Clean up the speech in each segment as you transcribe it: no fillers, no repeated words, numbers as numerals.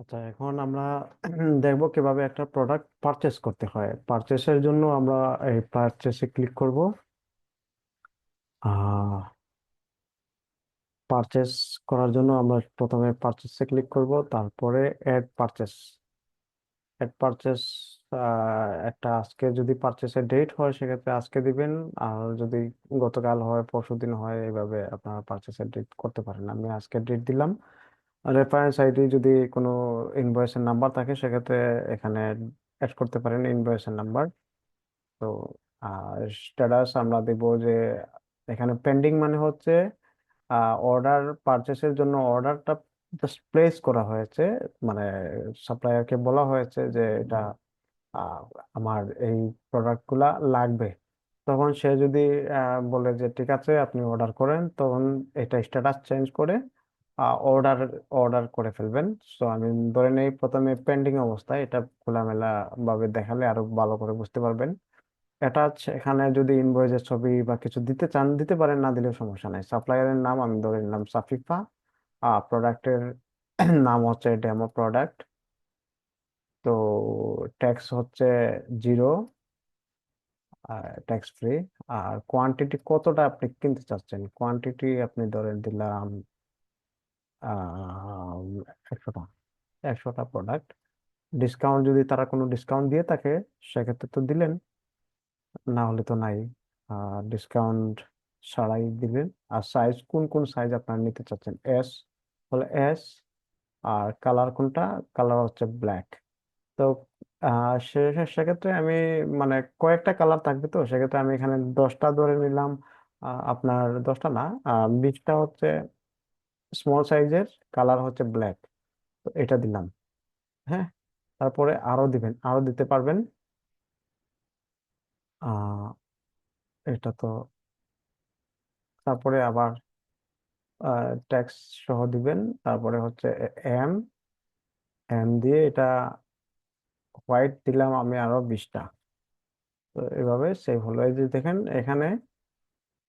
আচ্ছা, এখন আমরা দেখব কিভাবে একটা প্রোডাক্ট পারচেস করতে হয়। পারচেসের জন্য আমরা এই পারচেসে ক্লিক করব। পারচেস করার জন্য আমরা প্রথমে পারচেসে ক্লিক করব, তারপরে অ্যাড পারচেস। অ্যাড পারচেস একটা আজকে যদি পারচেসের ডেট হয় সেক্ষেত্রে আজকে দিবেন। আর যদি গতকাল হয়, পরশুদিন হয়, এইভাবে আপনারা পারচেসের ডেট করতে পারেন। আমি আজকে ডেট দিলাম। রেফারেন্স আইডি যদি কোনো ইনভয়েসের নাম্বার থাকে সেক্ষেত্রে এখানে অ্যাড করতে পারেন ইনভয়েসের নাম্বার। তো আর স্ট্যাটাস আমরা দেব যে এখানে পেন্ডিং মানে হচ্ছে অর্ডার পারচেসের জন্য অর্ডারটা জাস্ট প্লেস করা হয়েছে। মানে সাপ্লায়ারকে বলা হয়েছে যে এটা আহ, আমার এই প্রোডাক্টগুলা লাগবে। তখন সে যদি বলে যে ঠিক আছে আপনি অর্ডার করেন, তখন এটা স্ট্যাটাস চেঞ্জ করে অর্ডার অর্ডার করে ফেলবেন। সো আমি ধরে নেই প্রথমে পেন্ডিং অবস্থায়, এটা খোলামেলা ভাবে দেখালে আরো ভালো করে বুঝতে পারবেন। অ্যাটাচ এখানে যদি ইনভয়েসের ছবি বা কিছু দিতে চান দিতে পারেন, না দিলেও সমস্যা নাই। সাপ্লায়ারের নাম আমি ধরে নিলাম সাফিফা। প্রোডাক্টের নাম হচ্ছে ডেমো প্রোডাক্ট। তো ট্যাক্স হচ্ছে 0, ট্যাক্স ফ্রি। আর কোয়ান্টিটি কতটা আপনি কিনতে চাচ্ছেন, কোয়ান্টিটি আপনি ধরে দিলাম 100টা। 100টা প্রোডাক্ট। ডিসকাউন্ট যদি তারা কোনো ডিসকাউন্ট দিয়ে থাকে সেক্ষেত্রে তো দিলেন, না হলে তো নাই। ডিসকাউন্ট ছাড়াই দিলেন। আর সাইজ কোন কোন সাইজ আপনারা নিতে চাচ্ছেন, এস হলে এস। আর কালার কোনটা, কালার হচ্ছে ব্ল্যাক। তো সেক্ষেত্রে আমি মানে কয়েকটা কালার থাকবে, তো সেক্ষেত্রে আমি এখানে 10টা ধরে নিলাম। আপনার 10টা না, 20টা হচ্ছে স্মল সাইজের, কালার হচ্ছে ব্ল্যাক। তো এটা দিলাম। হ্যাঁ, তারপরে আরো দিবেন, আরো দিতে পারবেন। আহ এটা তো তারপরে আবার ট্যাক্স সহ দিবেন। তারপরে হচ্ছে এম এম দিয়ে এটা হোয়াইট দিলাম আমি আরো 20টা। তো এভাবে সেভ হলো। এই যে দেখেন এখানে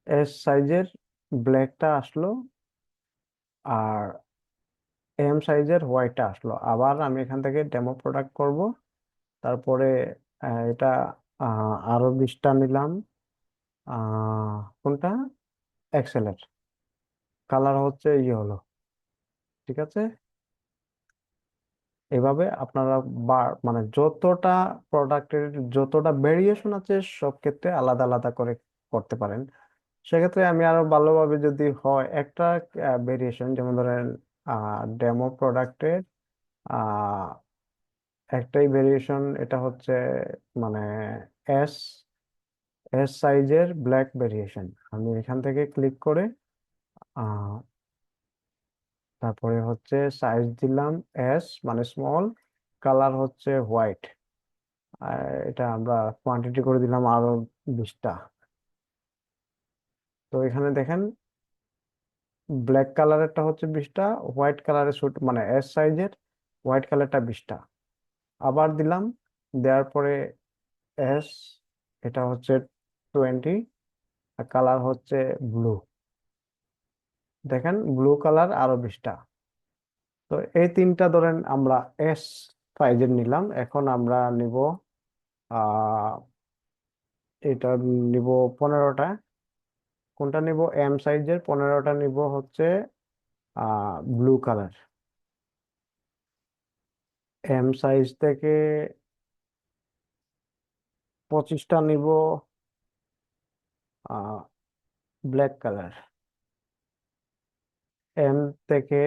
এস সাইজের ব্ল্যাকটা আসলো, আর এম সাইজের হোয়াইটটা আসলো। আবার আমি এখান থেকে ডেমো প্রোডাক্ট করব। তারপরে এটা আরো 20টা নিলাম। কোনটা, এক্সেলের। কালার হচ্ছে ইয়ে হলো। ঠিক আছে। এভাবে আপনারা মানে যতটা প্রোডাক্টের যতটা ভেরিয়েশন আছে সব ক্ষেত্রে আলাদা আলাদা করে করতে পারেন। সেক্ষেত্রে আমি আরো ভালোভাবে যদি হয় একটা ভেরিয়েশন, যেমন ধরেন ডেমো প্রোডাক্টের একটাই ভেরিয়েশন, এটা হচ্ছে মানে এস এস সাইজের ব্ল্যাক ভেরিয়েশন। আমি এখান থেকে ক্লিক করে আহ, তারপরে হচ্ছে সাইজ দিলাম এস মানে স্মল, কালার হচ্ছে হোয়াইট। আর এটা আমরা কোয়ান্টিটি করে দিলাম আরো 20টা। তো এখানে দেখেন ব্ল্যাক কালারেরটা হচ্ছে 20টা, হোয়াইট কালারের স্যুট মানে এস সাইজের হোয়াইট কালারটা 20টা। আবার দিলাম, দেওয়ার পরে এস এটা হচ্ছে 20, আর কালার হচ্ছে ব্লু। দেখেন ব্লু কালার আরো 20টা। তো এই তিনটা ধরেন আমরা এস সাইজের নিলাম। এখন আমরা নিব আহ এটা নিব 15টা। কোনটা নিব, এম সাইজের 15টা নিব হচ্ছে ব্লু কালার। এম সাইজ থেকে 25টা নিব ব্ল্যাক কালার। এম থেকে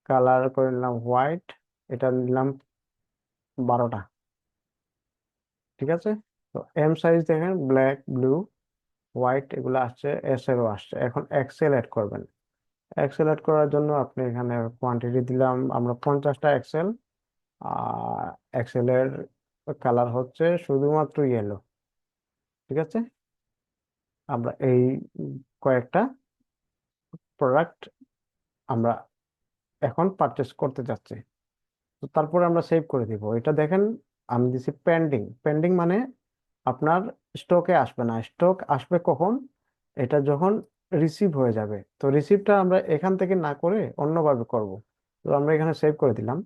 কালার করে নিলাম হোয়াইট, এটা নিলাম 12টা। ঠিক আছে। তো এম সাইজ দেখেন ব্ল্যাক, ব্লু, হোয়াইট এগুলো আসছে, এস এরও আসছে। এখন এক্সেল অ্যাড করবেন। এক্সেল অ্যাড করার জন্য আপনি এখানে কোয়ান্টিটি দিলাম আমরা 50টা এক্সেল। আর এক্সেলের কালার হচ্ছে শুধুমাত্র ইয়েলো। ঠিক আছে। আমরা এই কয়েকটা প্রোডাক্ট আমরা এখন পারচেস করতে যাচ্ছি। তো তারপরে আমরা সেভ করে দিব। এটা দেখেন আমি দিছি পেন্ডিং। পেন্ডিং মানে আপনার স্টকে আসবে না। স্টক আসবে কখন, এটা যখন রিসিভ হয়ে যাবে। তো রিসিভটা আমরা এখান থেকে না করে অন্যভাবে করব। তো আমরা এখানে সেভ করে দিলাম।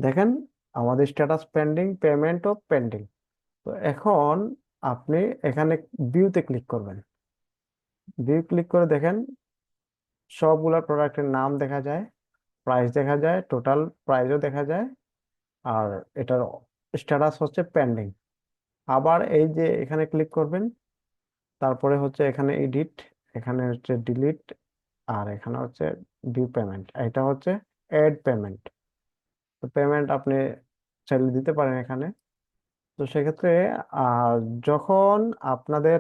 দেখেন আমাদের status pending, payment of pending. তো এখন আপনি এখানে ভিউতে ক্লিক করবেন। ভিউ ক্লিক করে দেখেন সবগুলা প্রোডাক্টের নাম দেখা যায়, প্রাইস দেখা যায়, টোটাল প্রাইসও দেখা যায়, আর এটার স্ট্যাটাস হচ্ছে পেন্ডিং। আবার এই যে এখানে ক্লিক করবেন, তারপরে হচ্ছে এখানে এডিট, এখানে হচ্ছে ডিলিট, আর এখানে হচ্ছে ভিউ পেমেন্ট, এটা হচ্ছে এড পেমেন্ট। তো পেমেন্ট আপনি চাইলে দিতে পারেন এখানে। তো সেক্ষেত্রে আহ, যখন আপনাদের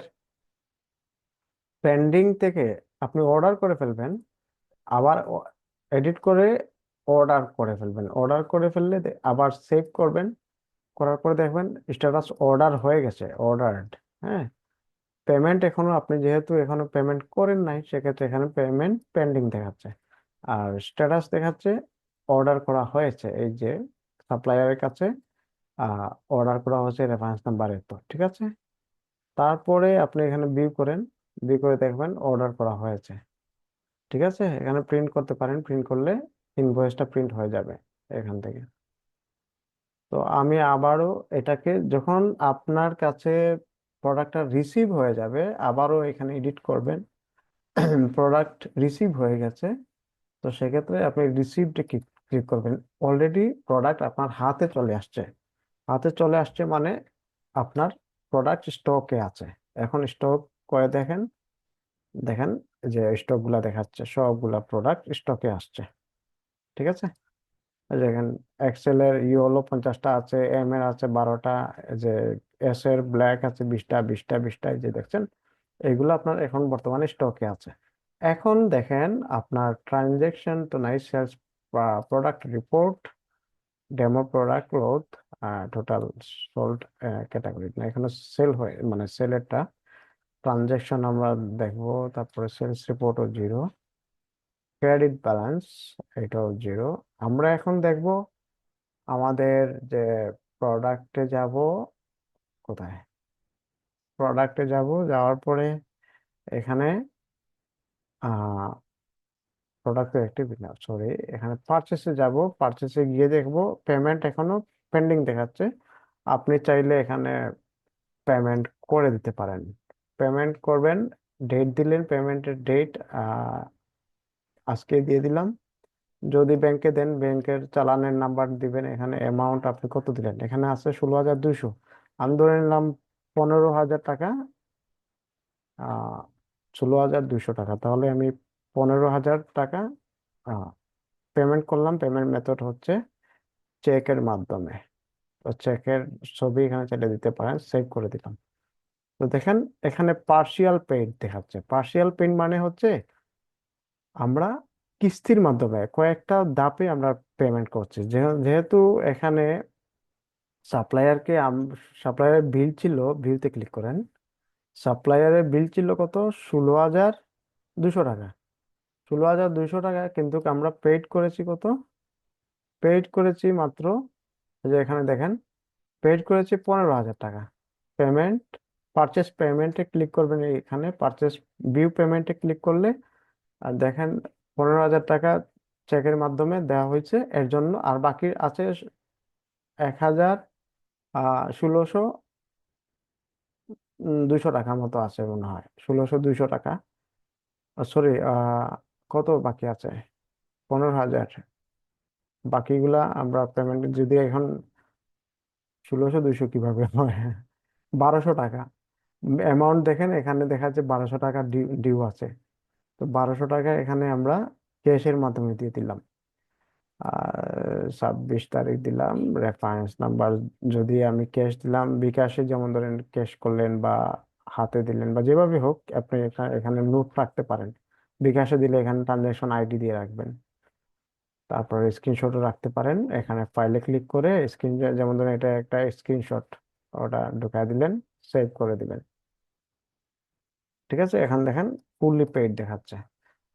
পেন্ডিং থেকে আপনি অর্ডার করে ফেলবেন, আবার এডিট করে অর্ডার করে ফেলবেন, অর্ডার করে ফেললে আবার সেভ করবেন, করার পরে দেখবেন স্ট্যাটাস অর্ডার হয়ে গেছে, অর্ডার্ড। হ্যাঁ, পেমেন্ট এখনো আপনি যেহেতু এখনো পেমেন্ট করেন নাই, সেক্ষেত্রে এখানে পেমেন্ট পেন্ডিং দেখাচ্ছে। আর স্ট্যাটাস দেখাচ্ছে অর্ডার করা হয়েছে, এই যে সাপ্লায়ারের কাছে অর্ডার করা হয়েছে রেফারেন্স নাম্বারে। তো ঠিক আছে, তারপরে আপনি এখানে ভিউ করেন, ভিউ করে দেখবেন অর্ডার করা হয়েছে। ঠিক আছে, এখানে প্রিন্ট করতে পারেন, প্রিন্ট করলে ইনভয়েসটা প্রিন্ট হয়ে যাবে এখান থেকে। তো আমি আবারও এটাকে, যখন আপনার কাছে প্রোডাক্টটা রিসিভ হয়ে যাবে, আবারও এখানে এডিট করবেন। প্রোডাক্ট রিসিভ হয়ে গেছে, তো সেক্ষেত্রে আপনি রিসিভডে ক্লিক ক্লিক করবেন। অলরেডি প্রোডাক্ট আপনার হাতে চলে আসছে। হাতে চলে আসছে মানে আপনার প্রোডাক্ট স্টকে আছে। এখন স্টক করে দেখেন, দেখেন যে স্টকগুলা দেখাচ্ছে, সবগুলা প্রোডাক্ট স্টকে আসছে। ঠিক আছে, এই যে দেখেন এক্সেল এর ইয়েলো 50টা আছে, এম এর আছে 12টা, যে এস এর ব্ল্যাক আছে 20টা 20টা 20টা, এই যে দেখছেন এগুলো আপনার এখন বর্তমানে স্টকে আছে। এখন দেখেন আপনার ট্রানজেকশন তো নাই, sales, product report, demo product growth, total sold category না, এখানে সেল হয়ে মানে সেলেরটা ট্রানজেকশন আমরা দেখবো, তারপরে সেলস রিপোর্টও জিরো, ক্রেডিট ব্যালেন্স এটাও জিরো। আমরা এখন দেখব আমাদের যে প্রোডাক্টে যাব, কোথায়, প্রোডাক্টে যাব, যাওয়ার পরে এখানে প্রোডাক্ট অ্যাক্টিভ না, সরি, এখানে পারচেসে যাব। পারচেসে গিয়ে দেখব পেমেন্ট এখনো পেন্ডিং দেখাচ্ছে। আপনি চাইলে এখানে পেমেন্ট করে দিতে পারেন। পেমেন্ট করবেন, ডেট দিলেন, পেমেন্টের ডেট আজকে দিয়ে দিলাম। যদি ব্যাংকে দেন ব্যাংকের চালানের নাম্বার দিবেন, এখানে অ্যামাউন্ট আপনি কত দিলেন, এখানে আছে 16,200। আমি ধরে নিলাম 15,000 টাকা, 16,200 টাকা, তাহলে আমি 15,000 টাকা পেমেন্ট করলাম। পেমেন্ট মেথড হচ্ছে চেকের মাধ্যমে। তো চেকের ছবি এখানে চাইলে দিতে পারেন, সেভ করে দিলাম। তো দেখেন এখানে পার্শিয়াল পেইড দেখাচ্ছে। পার্শিয়াল পেইড মানে হচ্ছে আমরা কিস্তির মাধ্যমে কয়েকটা ধাপে আমরা পেমেন্ট করছি। যেহেতু এখানে সাপ্লায়ারকে, সাপ্লায়ারের বিল ছিল, বিলতে ক্লিক করেন, সাপ্লায়ারের বিল ছিল কত, 16,200 টাকা। 16,200 টাকা, কিন্তু আমরা পেইড করেছি কত, পেইড করেছি মাত্র, এই যে এখানে দেখেন পেইড করেছি 15,000 টাকা। পেমেন্ট, পারচেস পেমেন্টে ক্লিক করবেন, এখানে পারচেস ভিউ পেমেন্টে ক্লিক করলে আর দেখেন 15,000 টাকা চেকের মাধ্যমে দেওয়া হয়েছে এর জন্য, আর বাকি আছে 1,600 200 টাকার মতো আছে মনে হয়, 1,600 200 টাকা। সরি, কত বাকি আছে, 15,000। বাকিগুলা আমরা পেমেন্ট যদি এখন 1,600 200 কিভাবে হয়, 1,200 টাকা অ্যামাউন্ট দেখেন, এখানে দেখা যাচ্ছে 1,200 টাকা ডিউ আছে। তো 1,200 টাকা এখানে আমরা ক্যাশের মাধ্যমে দিয়ে দিলাম। আর 26 তারিখ দিলাম, রেফারেন্স নাম্বার, যদি আমি ক্যাশ দিলাম বিকাশে, যেমন ধরেন ক্যাশ করলেন বা হাতে দিলেন বা যেভাবে হোক, আপনি এখানে নোট রাখতে পারেন। বিকাশে দিলে এখানে ট্রানজাকশন আইডি দিয়ে রাখবেন। তারপর স্ক্রিনশটও রাখতে পারেন, এখানে ফাইলে ক্লিক করে স্ক্রিন, যেমন ধরেন এটা একটা স্ক্রিনশট, ওটা ঢুকায় দিলেন, সেভ করে দিলেন। ঠিক আছে, এখন দেখেন ফুললি পেইড দেখাচ্ছে।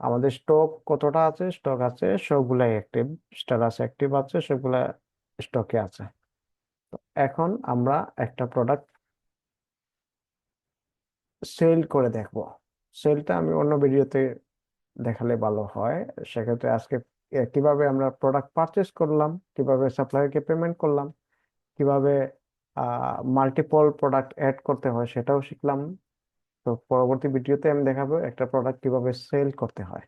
আমাদের স্টক কতটা আছে, স্টক আছে সবগুলাই অ্যাক্টিভ, স্ট্যাটাস অ্যাক্টিভ আছে, সবগুলা স্টকে আছে। এখন আমরা একটা প্রোডাক্ট সেল করে দেখব। সেলটা আমি অন্য ভিডিওতে দেখালে ভালো হয়। সেক্ষেত্রে আজকে কিভাবে আমরা প্রোডাক্ট পারচেস করলাম, কিভাবে সাপ্লায়ারকে পেমেন্ট করলাম, কিভাবে মাল্টিপল প্রোডাক্ট অ্যাড করতে হয় সেটাও শিখলাম। তো পরবর্তী ভিডিওতে আমি দেখাবো একটা প্রোডাক্ট কিভাবে সেল করতে হয়।